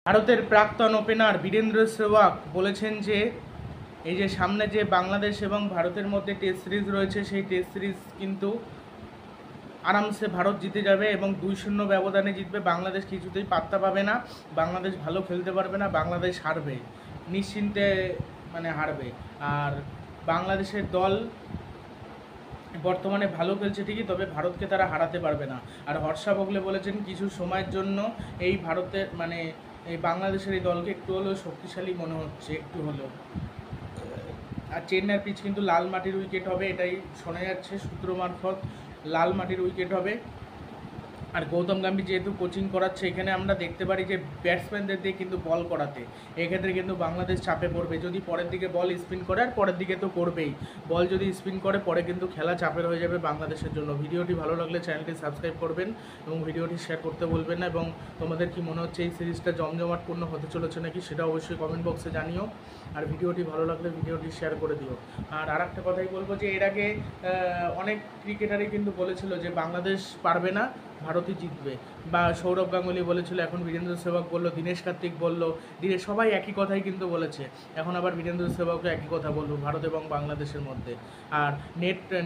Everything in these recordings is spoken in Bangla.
ভারতের প্রাক্তন ওপেনার বীরেন্দ্র সেহবাগ বলেছেন যে এই যে সামনে যে বাংলাদেশ এবং ভারতের মধ্যে টেস্ট সিরিজ রয়েছে সেই টেস্ট সিরিজ কিন্তু আরামসে ভারত জিতে যাবে এবং 2-0 ব্যবধানে জিতবে। বাংলাদেশ কিছুতেই পাত্তা পাবে না, বাংলাদেশ ভালো খেলতে পারবে না, বাংলাদেশ হারবে, নিশ্চিন্তে মানে হারবে। আর বাংলাদেশের দল বর্তমানে ভালো খেলছে ঠিকই, তবে ভারতকে তারা হারাতে পারবে না। আর হর্ষা ভোগলে বলেছেন কিছু সময়ের জন্য এই ভারতের মানে এই বাংলাদেশের এই দলকে একটু হলেও শক্তিশালী মনে হচ্ছে, একটু হলেও। আর চেন্নাইয়ের পিচ কিন্তু লাল মাটির উইকেট হবে, এটাই শোনা যাচ্ছে সূত্র মারফত, লাল মাটির উইকেট হবে। আর গৌতম গম্ভীর যেহেতু কোচিং করাচ্ছে, এখানে আমরা দেখতে পারি যে ব্যাটসম্যানদের দিয়ে কিন্তু বল করাতে, এক্ষেত্রে কিন্তু বাংলাদেশ চাপে পড়বে। যদি পরের দিকে বল স্পিন করে, আর পরের দিকে তো করবেই, বল যদি স্পিন করে পরে কিন্তু খেলা চাপের হয়ে যাবে বাংলাদেশের জন্য। ভিডিওটি ভালো লাগলে চ্যানেলটি সাবস্ক্রাইব করবেন এবং ভিডিওটি শেয়ার করতে বলবেন না। এবং তোমাদের কি মনে হচ্ছে এই সিরিজটা জমজমাটপূর্ণ হতে চলেছে নাকি, সেটা অবশ্যই কমেন্ট বক্সে জানিও। আর ভিডিওটি ভালো লাগলে ভিডিওটি শেয়ার করে দিও। আর একটা কথাই বলবো যে এর আগে অনেক ক্রিকেটারই কিন্তু বলেছিল যে বাংলাদেশ পারবে না, ভারতই জিতবে। বা সৌরভ গাঙ্গুলি বলেছিল, এখন বীরেন্দ্র সেহবাগ বললো, দীনেশ কার্তিক বললো, সবাই একই কথাই কিন্তু বলেছে। এখন আবার বীরেন্দ্র সেহবাগও একই কথা বলবো ভারত এবং বাংলাদেশের মধ্যে। আর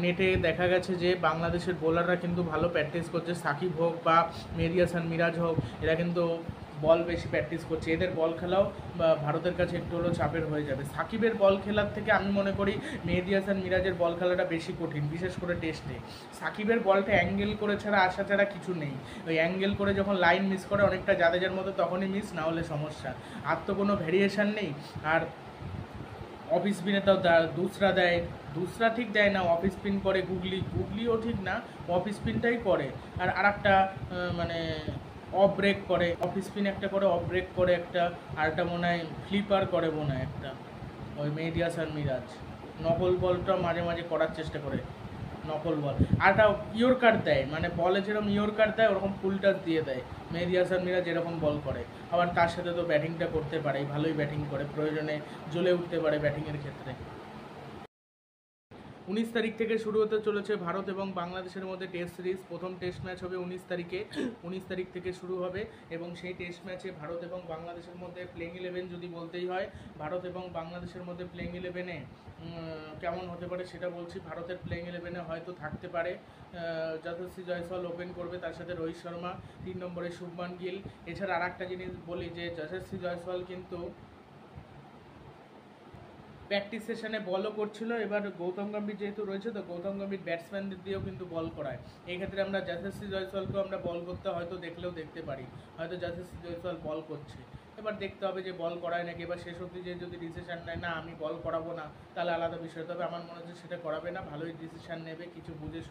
নেটে দেখা গেছে যে বাংলাদেশের বোলাররা কিন্তু ভালো প্র্যাকটিস করছে, সাকিব হোক বা মেহেদী হাসান মিরাজ হোক, এরা কিন্তু বল বেশি প্র্যাকটিস করছে। এদের বল খেলাও ভারতের কাছে একটু হলেও চাপের হয়ে যাবে। সাকিবের বল খেলার থেকে আমি মনে করি মেহেদী হাসান মিরাজের বল খেলাটা বেশি কঠিন, বিশেষ করে টেস্টে। সাকিবের বলটা অ্যাঙ্গেল করে ছাড়া আসা ছাড়া কিছু নেই। ওই অ্যাঙ্গেল করে যখন লাইন মিস করে অনেকটা জাদেজার মতো, তখনই মিস, না হলে সমস্যা। আর তো কোনো ভ্যারিয়েশান নেই। আর অফ স্পিনে তাও দুসরা দেয়, দুসরা ঠিক দেয় না, অফ স্পিন করে গুগলিও ঠিক না, অফ স্পিনটাই করে। আর একটা মানে অফ ব্রেক করে, অফ স্পিন একটা করে, অফ ব্রেক করে একটা, আরটা মনে হয় ফ্লিপার করে মনে হয় একটা, ওই মেহেদী হাসান মিরাজ। নকল বলটা মাঝে মাঝে করার চেষ্টা করে, নকল বল। আরটা ইয়র্কার দেয়, মানে বলে যেরকম ইয়র্কার দেয় ওরকম ফুল টাচ দিয়ে দেয় মেহেদী হাসান মিরাজ, এরকম বল করে। আবার তার সাথে তো ব্যাটিংটা করতে পারে, ভালোই ব্যাটিং করে, প্রয়োজনে জ্বলে উঠতে পারে ব্যাটিংয়ের ক্ষেত্রে। 19 তারিখ থেকে শুরু হতে চলেছে ভারত এবং বাংলাদেশের মধ্যে টেস্ট সিরিজ। প্রথম টেস্ট ম্যাচ হবে 19 তারিখে, 19 তারিখ থেকে শুরু হবে। এবং সেই টেস্ট ম্যাচে ভারত এবং বাংলাদেশের মধ্যে প্লেইং 11 যদি বলতেই হয়, ভারত এবং বাংলাদেশের মধ্যে প্লেইং 11-এ কেমন হতে পারে সেটা বলছি। ভারতের প্লেইং 11-এ হয়তো থাকতে পারে যশস্বী জয়সওয়াল ওপেন করবে, তার সাথে রোহিত শর্মা, 3 নম্বরে শুভমান গিল। এছাড়া আর একটা জিনিস বলি যে যশস্বী জয়সওয়াল কিন্তু প্র্যাকটিস সেশনে বলও করছিল। এবার গৌতম গম্ভীর যেহেতু রয়েছে, তো গৌতম গম্ভীর ব্যাটসম্যানদের দিয়েও কিন্তু বল করায়। এই ক্ষেত্রে আমরা যশস্বী জয়সওয়ালকেও আমরা বল করতে হয়তো দেখলেও দেখতে পারি, হয়তো যশস্বী জয়সওয়াল বল করছে। এবার দেখতে হবে যে বল করায় নাকি, এবার শেষ অবধি যে যদি ডিসিশান নেয় না আমি বল করাবো না, তাহলে আলাদা বিষয়। তবে আমার মনে হচ্ছে সেটা করাবে না, ভালোই ডিসিশান নেবে, কিছু বুঝে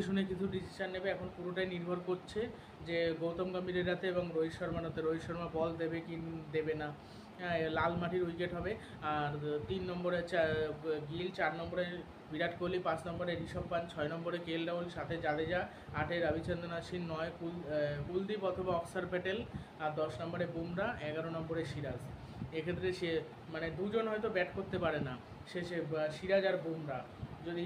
শুনে কিছু ডিসিশান নেবে। এখন পুরোটাই নির্ভর করছে যে গৌতম গম্ভীরের হাতে এবং রোহিত শর্মার হাতে, রোহিত শর্মা বল দেবে কি দেবে না। লাল মাটির উইকেট হবে। আর 3 নম্বরে গিল, 4 নম্বরে বিরাট কোহলি, 5 নম্বরে ঋষভ পান্ট, 6 নম্বরে কে এল রাহুল, 7-এ জাদেজা, 8-এ রবিচন্দ্রন অশ্বিন, 9 কুলদীপ অথবা অক্ষর প্যাটেল, আর 10 নম্বরে বুমরা, 11 নম্বরে সিরাজ। এক্ষেত্রে সে মানে দুজন হয়তো ব্যাট করতে পারে না শেষে, সিরাজ আর বুমরা যদি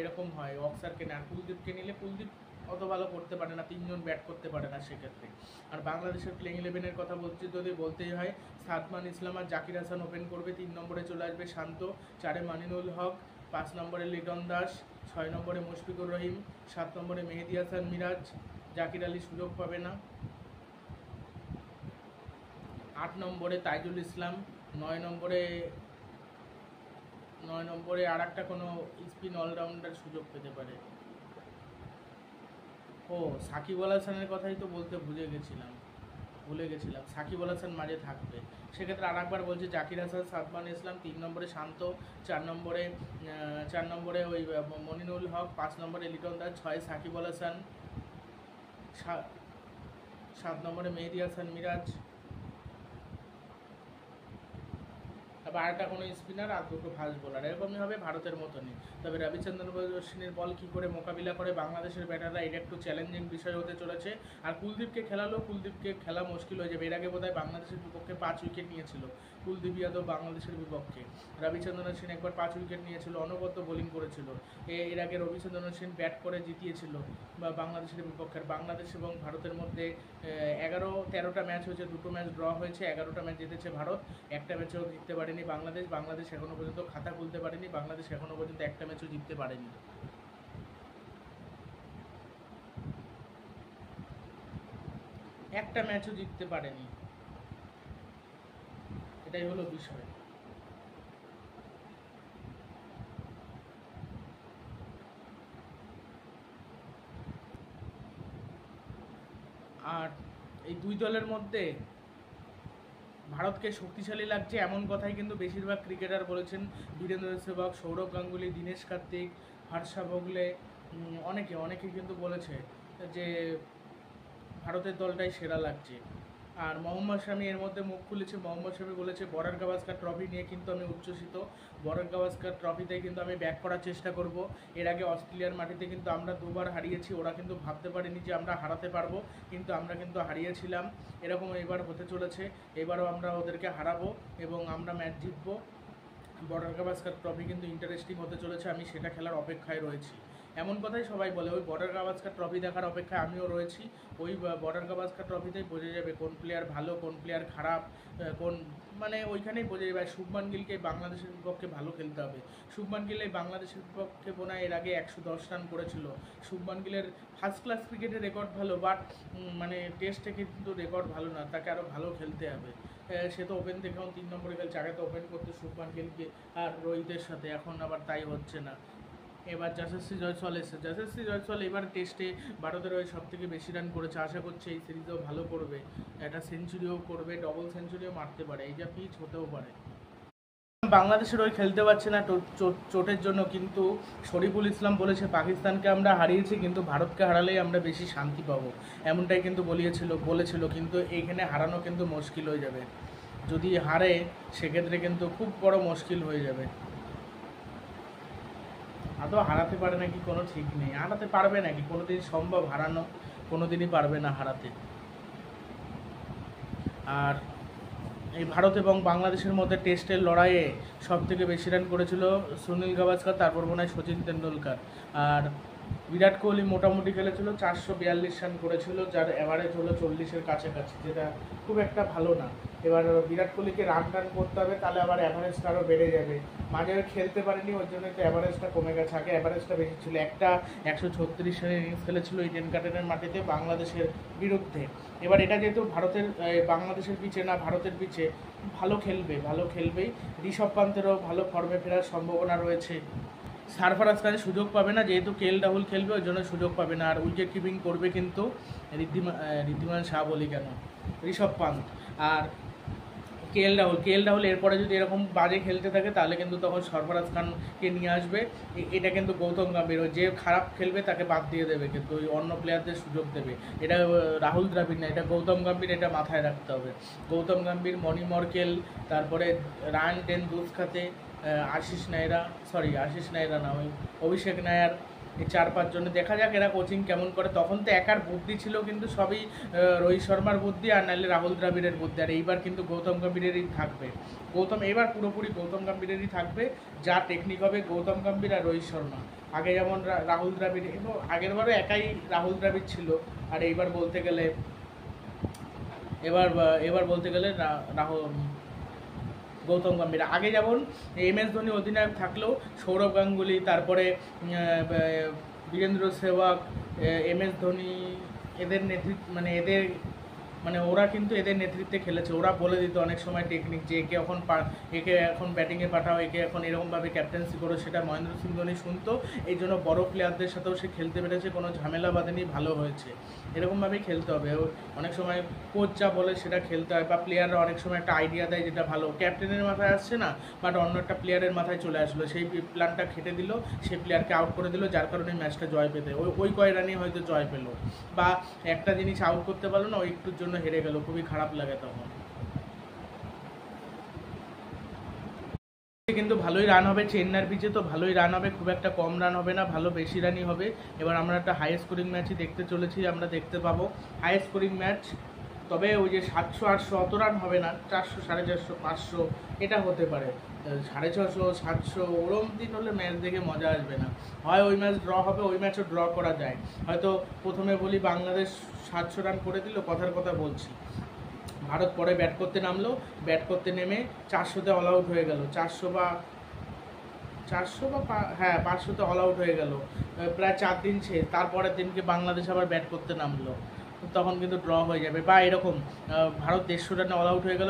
এরকম হয়, অক্সারকে না, কুলদীপকে নিলে কুলদীপ অত ভালো করতে পারে না, 3 জন ব্যাট করতে পারে না সেক্ষেত্রে। আর বাংলাদেশের প্লেইং 11-এর কথা বলছি যদি বলতেই হয়, সাদমান ইসলাম আর জাকির হাসান ওপেন করবে, 3 নম্বরে চলে আসবে শান্ত, 4-এ মানিনুল হক, 5 নম্বরে লিটন দাস, 6 নম্বরে মুশফিকুর রহিম, 7 নম্বরে মেহেদী হাসান মিরাজ, জাকির আলী সুযোগ পাবে না, 8 নম্বরে তাইজুল ইসলাম, 9 নম্বরে আর একটা কোনো স্পিন অলরাউন্ডার সুযোগ পেতে পারে। ও সাকিব আল হাসানের কথাই তো বলতে ভুলে গেছিলাম, সাকিব আল হাসান মাঝে থাকবে। সেক্ষেত্রে আর একবার বলছি, জাকির হাসান, সাদমান ইসলাম, 3 নম্বরে শান্ত, 4 নম্বরে ওই মনিনুল হক, 5 নম্বরে লিটন দাস, 6 সাকিব আল হাসান, 7 নম্বরে মেহেদী হাসান মিরাজ। বারোটা কোনো স্পিনার আর দুটো ফাস্ট বোলার, এরকমই হবে ভারতের মতনই। তবে রবিচন্দ্রন অশ্বিনের বল কী করে মোকাবিলা করে বাংলাদেশের ব্যাটাররা, এটা একটু চ্যালেঞ্জিং বিষয় হতে চলেছে। আর কুলদীপকে খেলালেও কুলদীপকে খেলা মুশকিল হয়ে যাবে। এর আগে বোধহয় বাংলাদেশের বিপক্ষে 5 উইকেট নিয়েছিল কুলদীপ যাদব বাংলাদেশের বিপক্ষে। রবিচন্দ্রন অশ্বিন একবার 5 উইকেট নিয়েছিল, অনবদ্য বোলিং করেছিল। এর আগে রবিচন্দ্রন অশ্বিন ব্যাট করে জিতিয়েছিল বা বাংলাদেশের বিপক্ষে। বাংলাদেশ এবং ভারতের মধ্যে 13টা ম্যাচ হয়েছে, 2টো ম্যাচ ড্র হয়েছে, 11টা ম্যাচ জিতেছে ভারত, একটা ম্যাচও জিততে পারেনি বাংলাদেশ। বাংলাদেশ এখনও পর্যন্ত খাতা খুলতে পারেনি, বাংলাদেশ এখনও পর্যন্ত একটা ম্যাচও জিততে পারেনি। একটা ম্যাচও জিততে পারেনি, এটাই হলো বিষয়। আর এই দুই দলের মধ্যে ভারতকে শক্তিশালী লাগছে এমন কথাই কিন্তু বেশিরভাগ ক্রিকেটার বলেছেন। বীরেন্দ্র সেহবাগ, সৌরভ গাঙ্গুলি, দীনেশ কার্তিক, হর্ষা ভোগলে, অনেকে কিন্তু বলেছে যে ভারতের দলটাই সেরা লাগছে। আর মোহাম্মদ শামি এর মধ্যে মুখ খুলেছে। মোহাম্মদ শামি বলেছে বর্ডার গাভাস্কার ট্রফি নিয়ে কিন্তু আমি উচ্ছ্বসিত, বর্ডার গাভাস্কার ট্রফিতে কিন্তু আমি ব্যাক করার চেষ্টা করব। এর আগে অস্ট্রেলিয়ার মাটিতে কিন্তু আমরা 2বার হারিয়েছি, ওরা কিন্তু ভাবতে পারেনি যে আমরা হারাতে পারবো, কিন্তু আমরা কিন্তু হারিয়েছিলাম। এরকম এবার হতে চলেছে, এবারও আমরা ওদেরকে হারাবো এবং আমরা ম্যাচ জিতবো। বর্ডার গাভাস্কার ট্রফি কিন্তু ইন্টারেস্টিং হতে চলেছে, আমি সেটা খেলার অপেক্ষায় রয়েছি, এমন কথাই সবাই বলে। ওই বর্ডার গাভাস্কার ট্রফি দেখার অপেক্ষায় আমিও রয়েছি। ওই বর্ডার গাভাস্কার ট্রফিতেই বোঝা যাবে কোন প্লেয়ার ভালো, কোন প্লেয়ার খারাপ, কোন মানে ওইখানেই বোঝা যাবে। শুভমান গিলকে বাংলাদেশের বিপক্ষে ভালো খেলতে হবে। শুভমান গিল এই বাংলাদেশের বিপক্ষে বোনা এর আগে 110 রান করেছিল। শুভমান গিলের ফার্স্ট ক্লাস ক্রিকেটের রেকর্ড ভালো, বাট মানে টেস্টে কিন্তু রেকর্ড ভালো না, তাকে আরও ভালো খেলতে হবে। সে তো ওপেন থেকে এখন 3 নম্বরে খেলছে, আগে তো ওপেন করতে শুভমান গিলকে আর রোহিতের সাথে, এখন আবার তাই হচ্ছে না। এবার যশস্বী জয়সওয়াল এসেছে, যশস্বী জয়সওয়াল এবার টেস্টে ভারতের হয়ে সবথেকে বেশি রান করেছে, আশা করছে এই সিরিজেও ভালো করবে, একটা সেঞ্চুরিও করবে, ডবল সেঞ্চুরিও মারতে পারে, এই যা পিচ হতেও পারে। বাংলাদেশের হয়ে খেলতে পারছে না চোটের জন্য, কিন্তু শরীফুল ইসলাম বলেছে পাকিস্তানকে আমরা হারিয়েছি কিন্তু ভারতকে হারালেই আমরা বেশি শান্তি পাবো, এমনটাই কিন্তু বলেছিল। কিন্তু এইখানে হারানো কিন্তু মুশকিল হয়ে যাবে, যদি হারে সেক্ষেত্রে কিন্তু খুব বড় মুশকিল হয়ে যাবে। আদৌ হারাতে পারে নাকি কোনো ঠিক নেই, হারাতে পারবে নাকি, কোনোদিন সম্ভব হারানো, কোনোদিনই পারবে না হারাতে। আর এই ভারত এবং বাংলাদেশের মধ্যে টেস্টের লড়াইয়ে সবথেকে বেশি রান করেছিল সুনীল গাভাস্কার, তারপর মনে হয় সচিন তেন্ডুলকার। আর বিরাট কোহলি মোটামুটি খেলেছিল, 442 রান করেছিল, যার অ্যাভারেজ হলো 40-এর কাছাকাছি, যেটা খুব একটা ভালো না। এবার বিরাট কোহলিকে রান করতে হবে, তাহলে আবার অ্যাভারেজটা আরও বেড়ে যাবে। মাঝে খেলতে পারেনি, ওই জন্য একটু অ্যাভারেজটা কমে গেছে, আগে অ্যাভারেজটা বেশি ছিল। একটা 136 রানের ইনিংস খেলেছিল ইডেন গার্ডেনের মাটিতে বাংলাদেশের বিরুদ্ধে। এবার এটা যেহেতু বাংলাদেশের পিচে না, ভারতের পিচে, ভালো খেলবেই। ঋষভ পান্তেরও ভালো ফর্মে ফেরার সম্ভাবনা রয়েছে। সারফরাজ খানের সুযোগ পাবে না, যেহেতু রাহুল খেলবে, ওই জন্য সুযোগ পাবে না। আর উইকেট কিপিং করবে কিন্তু ঋদ্ধিমান শাহ বলি কেন, ঋষভ পান্ত আর রাহুল এরপরে যদি এরকম বাজে খেলতে থাকে তাহলে কিন্তু তখন সরফরাজ খানকে নিয়ে আসবে। এটা কিন্তু গৌতম গম্ভীর, যে খারাপ খেলবে তাকে বাদ দিয়ে দেবে, কিন্তু ওই অন্য প্লেয়ারদের সুযোগ দেবে। এটা রাহুল দ্রাবিড় না, এটা গৌতম গম্ভীর, এটা মাথায় রাখতে হবে। গৌতম গম্ভীর, মণি মর্কেল, তারপরে রায়ান ডেন দুস্কাতে, আশিস নায়রা না, ওই অভিষেক নায়ার, এই 4-5 জনে দেখা যাক এরা কোচিং কেমন করে। তখন তো একার বুদ্ধি ছিল, কিন্তু সবই রোহিত শর্মার বুদ্ধি আর নাহলে রাহুল দ্রাবিড়ের বুদ্ধি। আর এইবার কিন্তু গৌতম গম্ভীরেরই থাকবে, এবার পুরোপুরি গৌতম গম্ভীরেরই থাকবে। যা টেকনিক হবে গৌতম গম্ভীর আর রোহিত শর্মা। আগে যেমন রাহুল দ্রাবিড়, এবং আগেরবারও একাই রাহুল দ্রাবিড় ছিল। আর এইবার বলতে গেলে রাহুল গৌতম গম্ভীর। আগে যেমন MS ধোনি অধিনায়ক থাকলেও সৌরভ গাঙ্গুলি, তারপরে বীরেন্দ্র সেহবাগ, MS ধোনি, এদের নেতৃত্ব ওরা কিন্তু এদের নেতৃত্বে খেলেছে। ওরা বলে দিত অনেক সময় টেকনিক, যে একে এখন ব্যাটিংয়ে পাঠাও, একে এখন এরকমভাবে ক্যাপ্টেন্সি করো, সেটা মহেন্দ্র সিং ধোনি শুনতো। এই জন্য বড় প্লেয়ারদের সাথেও সে খেলতে পেরেছে, কোনো ঝামেলা বাঁধেনি, ভালো হয়েছে। এরকমভাবেই খেলতে হবে। অনেক সময় কোচ যা বলে সেটা খেলতে হয়, বা প্লেয়াররা অনেক সময় একটা আইডিয়া দেয় যেটা ভালো, ক্যাপ্টেনের মাথায় আসছে না, বাট অন্য একটা প্লেয়ারের মাথায় চলে আসলো, সেই প্ল্যানটা খেটে দিল, সেই প্লেয়ারকে আউট করে দিল, যার কারণে ম্যাচটা জয় পেতে, ওই কয় রানই হয়তো জয় পেলো। বা একটা জিনিস আউট করতে পারলো না, ওই একটুর জন্য হেরে গেল, খুবই খারাপ লাগে তখন। কিন্তু ভালোই রান হবে, চেন্নাইয়ের পিচে তো ভালোই রান হবে, খুব একটা কম রান হবে না, ভালো বেশি রানই হবে। এবার আমরা একটা হাই স্কোরিং ম্যাচই দেখতে চলেছি, আমরা দেখতে পাবো হাই স্কোরিং ম্যাচ। তবে ওই যে 700-800 অত রান হবে না, 400, 450, 500 এটা হতে পারে। 650, 700 ওরম দিন হলে ম্যাচ দেখে মজা আসবে না। হয় ওই ম্যাচ ড্র হবে, ওই ম্যাচও ড্র করা যায়। হয়তো প্রথমে বলি বাংলাদেশ 700 রান করে দিল, কথার কথা বলছি, ভারত পরে ব্যাট করতে নামলো, ব্যাট করতে নেমে 400-তে অল আউট হয়ে গেল, 400 বা 500-তে অল আউট হয়ে গেল, প্রায় 4 দিন শেষ। তারপরের দিনকে বাংলাদেশ আবার ব্যাট করতে নামলো, তখন কিন্তু ড্র হয়ে যাবে। বা এরকম ভারত 150 রানে অল আউট হয়ে গেল,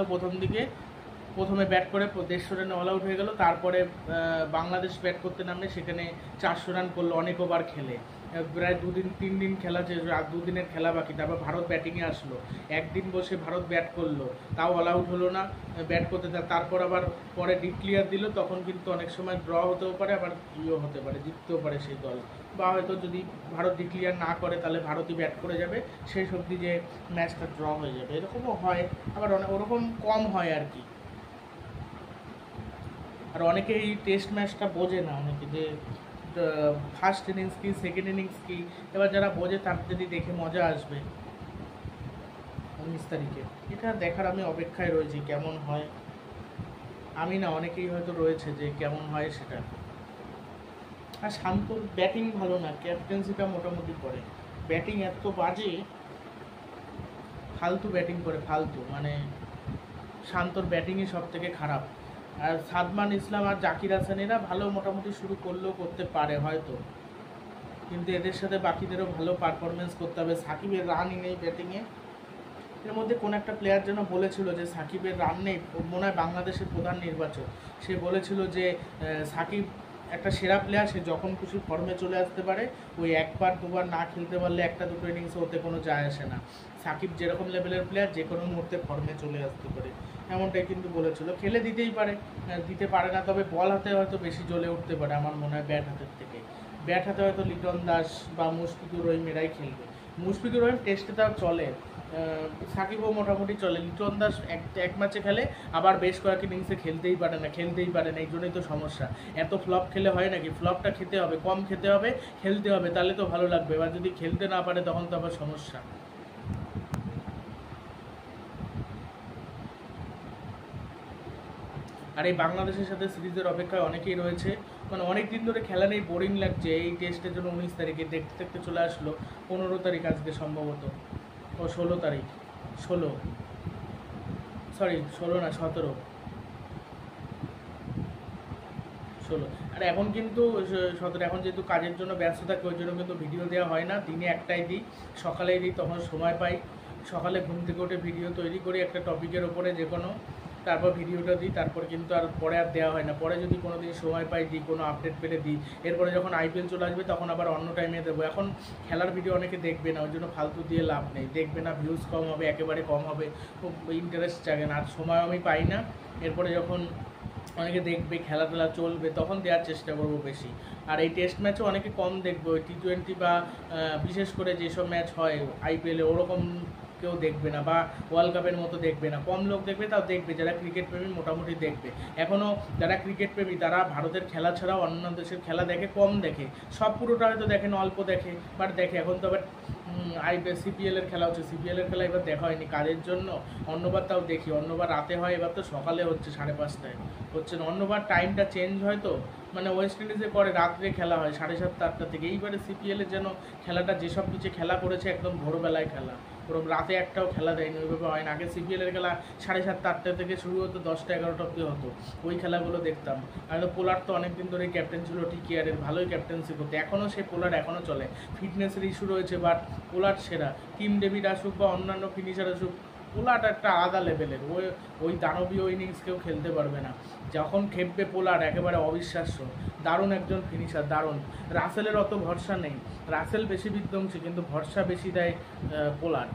প্রথমে ব্যাট করে 150 রানে অল আউট হয়ে গেল, তারপরে বাংলাদেশ ব্যাট করতে নামলে সেখানে 400 রান করলো অনেক ওভার খেলে, প্রায় 2-3 দিন খেলা, 2 দিনের খেলা বাকি। তারপর ভারত ব্যাটিংয়ে আসলো, একদিন বসে ভারত ব্যাট করলো, তাও অল আউট হলো না ব্যাট করতে, তারপর আবার পরে ডিক্লিয়ার দিল। তখন কিন্তু অনেক সময় ড্র হতেও পারে, আবার ইয়েও হতে পারে, জিততেও পারে সেই দল। বা হয়তো যদি ভারত ডিক্লিয়ার না করে তাহলে ভারতই ব্যাট করে যাবে, সেই অবধি যে ম্যাচটা ড্র হয়ে যাবে, এরকমও হয়। আবার ওরকম কম হয় আর কি। আর অনেকে এই টেস্ট ম্যাচটা বোঝে না, অনেকে যে ফার্স্ট ইনিংস কি, সেকেন্ড ইনিংস কি। এবার যারা বোঝে তার যদি দেখে মজা আসবে 19 তারিখে, এটা দেখার আমি অপেক্ষায় রয়েছি কেমন হয়। আমি না, অনেকেই হয়তো রয়েছে যে কেমন হয় সেটা। আর শান্তর ব্যাটিং ভালো না, ক্যাপ্টেন্সিটা মোটামুটি করে, ব্যাটিং এত বাজে, ফালতু ব্যাটিং করে, ফালতু, মানে শান্তর ব্যাটিংই সব থেকে খারাপ। আর সাদমান ইসলাম আর জাকির হাসান এরা ভালো মোটামুটি শুরু করলেও করতে পারে হয়তো, কিন্তু এদের সাথে বাকিদেরও ভালো পারফরমেন্স করতে হবে। সাকিবের রানই নেই ব্যাটিংয়ে। এর মধ্যে কোন একটা প্লেয়ার যেন বলেছিল যে সাকিবের রান নেই, মনে হয় বাংলাদেশের প্রধান নির্বাচক, সে বলেছিল যে সাকিব একটা সেরা প্লেয়ার, সে যখন খুশি ফর্মে চলে আসতে পারে, ওই 1-2 বার না খেলতে পারলে 1-2 ইনিংসে ওতে কোনো যায় আসে না। সাকিব যেরকম লেভেলের প্লেয়ার যে কোনো মুহূর্তে ফর্মে চলে আসতে পারে, এমনটাই কিন্তু বলেছিল। খেলে দিতেই পারে, দিতে পারে না, তবে বল হাতে হয়তো বেশি জ্বলে উঠতে পারে আমার মনে হয় ব্যাট হাতের থেকে। ব্যাট হাতে হয়তো লিটন দাস বা মুশফিকুর রহিম এরাই খেলবে। মুশফিকুর রহিম টেস্টে তাও চলে, সাকিবও মোটামুটি চলে। লিটন দাস এক ম্যাচে খেলে, আবার বেশ কয়েক ইনিংসে খেলতেই পারে না, এই জন্যই তো সমস্যা। এত ফ্লপ খেলে হয় নাকি? ফ্লপটা খেতে হবে, কম খেতে হবে, খেলতে হবে, তাহলে তো ভালো লাগবে। এবার যদি খেলতে না পারে তখন তো আবার সমস্যা। আর এই বাংলাদেশের সাথে সিরিজের অপেক্ষায় অনেকেই রয়েছে, মানে অনেক দিন ধরে খেলা নেই, বোরিং লাগছে। এই টেস্টের জন্য 19 তারিখে দেখতে দেখতে চলে আসলো 15 তারিখ আজকে সম্ভবত, ও 16 তারিখ, 16 না 17, আর এখন কিন্তু 17। এখন যেহেতু কাজের জন্য ব্যস্ত থাকে, ওই জন্য কিন্তু ভিডিও দেওয়া হয় না, দিনে একটাই দিই, সকালেই দিই, তখন সময় পাই। সকালে ঘুম থেকে উঠে ভিডিও তৈরি করি একটা টপিকের ওপরে যে কোনো, তারপর ভিডিওটা দিই, তারপর কিন্তু আর পরে আর দেওয়া হয় না। পরে যদি কোনো দিন সময় পাই দিই, কোনো আপডেট পেলে দিই। এরপরে যখন আইপিএল চলে আসবে তখন আবার অন্য টাইমে দেবো। এখন খেলার ভিডিও অনেকে দেখবে না, ওই জন্য ফালতু দিয়ে লাভ নেই, দেখবে না, ভিউজ কম হবে, একেবারে কম হবে, খুব ইন্টারেস্ট জাগে না, আর সময় আমি পাই না। এরপরে যখন অনেকে দেখবে, খেলাধুলা চলবে, তখন দেওয়ার চেষ্টা করবো বেশি। আর এই টেস্ট ম্যাচও অনেকে কম দেখবে, ওই T20 বা বিশেষ করে যেসব ম্যাচ হয় আইপিএলে, ওরকম কেউ দেখবে না, বা ওয়ার্ল্ড কাপের মতো দেখবে না, কম লোক দেখবে, তাও দেখবে যারা ক্রিকেট প্রেমী মোটামুটি দেখবে। এখনও যারা ক্রিকেট প্রেমী তারা ভারতের খেলা ছাড়াও অন্য দেশের খেলা দেখে, কম দেখে, সব পুরোটা হয়তো দেখে না, অল্প দেখে, বাট দেখে। এখন তো আবার সিপিএলের খেলা হচ্ছে, সিপিএলের খেলা এবার দেখা হয়নি কাজের জন্য, অন্যবার তাও দেখি, অন্যবার রাতে হয়, এবার তো সকালে হচ্ছে, 5:30 হচ্ছে না, অন্যবার টাইমটা চেঞ্জ হয় তো, মানে ওয়েস্ট ইন্ডিজে করে রাত্রে খেলা হয় 7:30 8টা থেকে। এইবারে সিপিএলের যেন খেলাটা যেসব পিচে খেলা করেছে একদম ভোরবেলায় খেলা, ওরকম রাতে একটাও খেলা দেয়নি, ওইভাবে হয় না। আগে সিপিএলের খেলা 7:30 8টা থেকে শুরু হতো, 10টা 11টা অব্দি হতো, ওই খেলাগুলো দেখতাম। আর পোলার তো অনেকদিন ধরে ক্যাপ্টেন ছিল TKR-এর, ভালোই ক্যাপ্টেন্সি করতে, এখনও সেই পোলার এখনও চলে। ফিটনেসের ইস্যু রয়েছে, বাট পোলার সেরা। টিম ডেভিড আসুক বা অন্যান্য ফিনিশার আসুক, পোলার একটা আলাদা লেভেলের, ওই দানবীয় ইনিংস কেউ খেলতে পারবে না। যখন খেপবে পোলার একেবারে অবিশ্বাস্য, দারুণ একজন ফিনিশার, দারুণ। রাসেলের অত ভরসা নেই, রাসেল বেশি বিধ্বংসী, কিন্তু ভরসা বেশি দেয় পোলার।